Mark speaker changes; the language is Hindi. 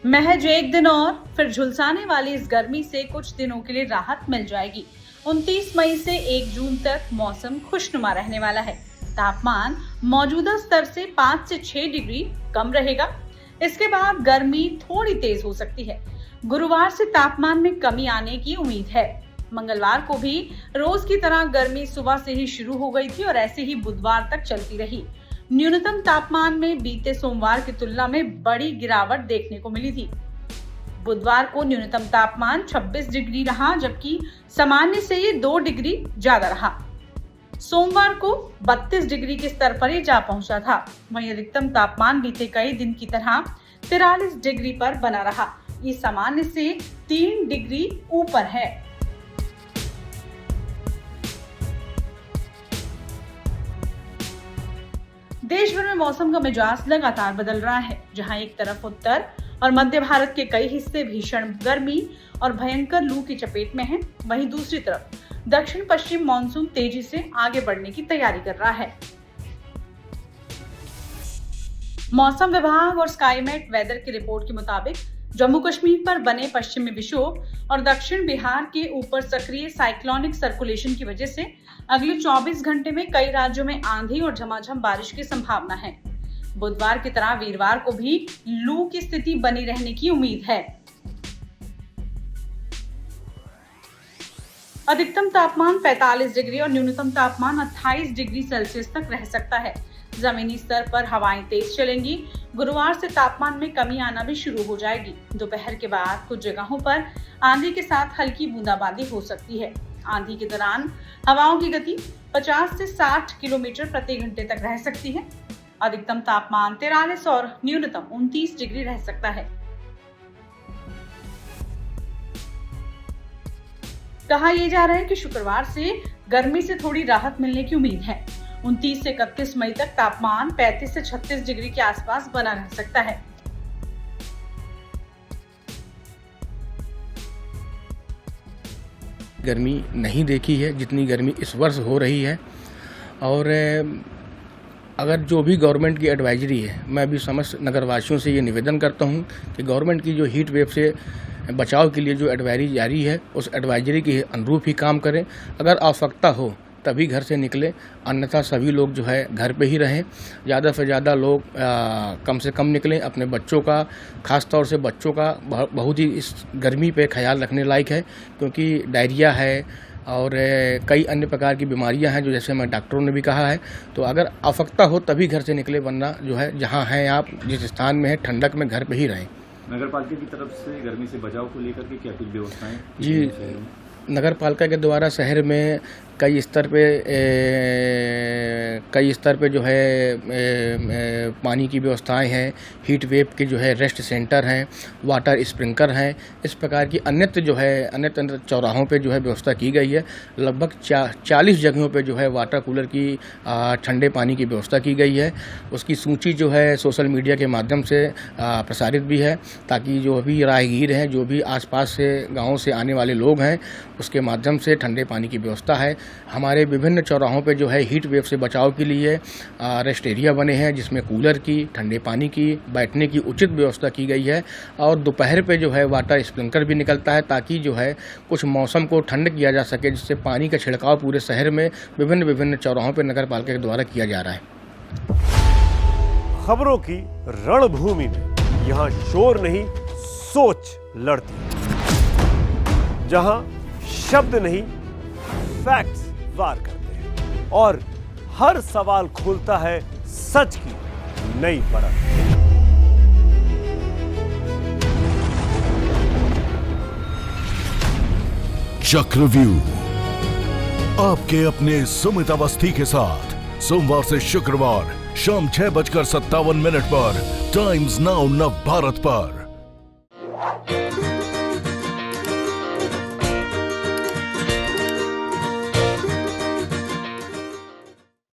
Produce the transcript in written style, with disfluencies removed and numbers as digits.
Speaker 1: महज एक दिन और फिर झुलसाने वाली इस गर्मी से कुछ दिनों के लिए राहत मिल जाएगी। 29 मई से 1 जून तक मौसम खुशनुमा रहने वाला है। तापमान मौजूदा स्तर से 5 से 6 डिग्री कम रहेगा। इसके बाद गर्मी थोड़ी तेज हो सकती है। गुरुवार से तापमान में कमी आने की उम्मीद है। मंगलवार को भी रोज की तरह गर्मी सुबह से ही शुरू हो गई थी और ऐसे ही बुधवार तक चलती रही। न्यूनतम तापमान में बीते सोमवार की तुलना में बड़ी गिरावट देखने को मिली थी। बुधवार को न्यूनतम तापमान 26 डिग्री रहा, जबकि सामान्य से ये 2 डिग्री ज्यादा रहा। सोमवार को 32 डिग्री के स्तर पर ये जा पहुंचा था। वहीं अधिकतम तापमान बीते कई दिन की तरह 43 डिग्री पर बना रहा। ये सामान्य से 3 डिग्री ऊपर है। देश भर में मौसम का मिजाज लगातार बदल रहा है। जहां एक तरफ उत्तर और मध्य भारत के कई हिस्से भीषण गर्मी और भयंकर लू की चपेट में हैं, वहीं दूसरी तरफ दक्षिण पश्चिम मानसून तेजी से आगे बढ़ने की तैयारी कर रहा है। मौसम विभाग और स्काईमेट वेदर की रिपोर्ट के मुताबिक जम्मू कश्मीर पर बने पश्चिमी विक्षोभ और दक्षिण बिहार के ऊपर सक्रिय साइक्लोनिक सर्कुलेशन की वजह से अगले 24 घंटे में कई राज्यों में आंधी और झमाझम बारिश की संभावना है। बुधवार की तरह वीरवार को भी लू की स्थिति बनी रहने की उम्मीद है। अधिकतम तापमान 45 डिग्री और न्यूनतम तापमान 28 डिग्री सेल्सियस तक रह सकता है। जमीनी स्तर पर हवाएं तेज चलेंगी। गुरुवार से तापमान में कमी आना भी शुरू हो जाएगी। दोपहर के बाद कुछ जगहों पर आंधी के साथ हल्की बूंदाबांदी हो सकती है। आंधी के दौरान हवाओं की गति 50 से 60 किलोमीटर प्रति घंटे तक रह सकती है। अधिकतम तापमान 43 और न्यूनतम 29 डिग्री रह सकता है। कहा यह जा रहा है कि शुक्रवार से गर्मी से थोड़ी राहत मिलने की उम्मीद है। 29 से 31 मई तक तापमान 35 से 36 डिग्री के आसपास बना रह सकता है।
Speaker 2: गर्मी नहीं देखी है जितनी गर्मी इस वर्ष हो रही है। और अगर जो भी गवर्नमेंट की एडवाइजरी है, मैं भी समस्त नगरवासियों से ये निवेदन करता हूँ कि गवर्नमेंट की जो हीट वेव से बचाव के लिए जो एडवाइजरी जारी है, उस एडवाइजरी के अनुरूप ही काम करें। अगर आवश्यकता हो तभी घर से निकलें, अन्यथा सभी लोग जो है घर पे ही रहें। ज़्यादा से ज़्यादा लोग कम से कम निकलें। अपने बच्चों का, खास तौर से बच्चों का बहुत ही इस गर्मी पे ख्याल रखने लायक है, क्योंकि डायरिया है और कई अन्य प्रकार की बीमारियां हैं, जो जैसे मैं डॉक्टरों ने भी कहा है। तो अगर आवश्यकता हो तभी घर से निकले, वरना जो है जहां हैं आप, जिस स्थान में है, ठंडक में घर पे ही रहें।
Speaker 3: नगर पालिका की तरफ से गर्मी से बचाव को लेकर के क्या कुछ व्यवस्थाएं?
Speaker 2: जी, नगर पालिका के द्वारा शहर में कई स्तर पे जो है पानी की व्यवस्थाएं हैं। हीट वेव के जो है रेस्ट सेंटर हैं, वाटर स्प्रिंकलर हैं। इस प्रकार की अन्य चौराहों पे जो है व्यवस्था की गई है। लगभग 40 जगहों पे जो है वाटर कूलर की ठंडे पानी की व्यवस्था की गई है। उसकी सूची जो है सोशल मीडिया के माध्यम से प्रसारित भी है, ताकि जो भी राहगीर हैं, जो भी आसपास से गाँव से आने वाले लोग हैं, उसके माध्यम से ठंडे पानी की व्यवस्था है। हमारे विभिन्न चौराहों पे जो है हीट वेव से बचाव के लिए रेस्ट एरिया बने हैं, जिसमें कूलर की, ठंडे पानी की, बैठने की उचित व्यवस्था की गई है। और दोपहर पे जो है वाटर स्प्रिंकलर भी निकलता है, ताकि जो है कुछ मौसम को ठंड किया जा सके, जिससे पानी का छिड़काव पूरे शहर में विभिन्न चौराहों पर नगर पालिका के द्वारा किया जा रहा है।
Speaker 4: खबरों की रणभूमि में यहाँ शोर नहीं, सोच लड़ती है। जहां शब्द नहीं, फैक्ट्स वार करते हैं और हर सवाल खोलता है सच की नई परत।
Speaker 5: चक्रव्यूह आपके अपने सुमित अवस्थी के साथ सोमवार से शुक्रवार शाम 6:57 पर टाइम्स नाउ नव भारत पर।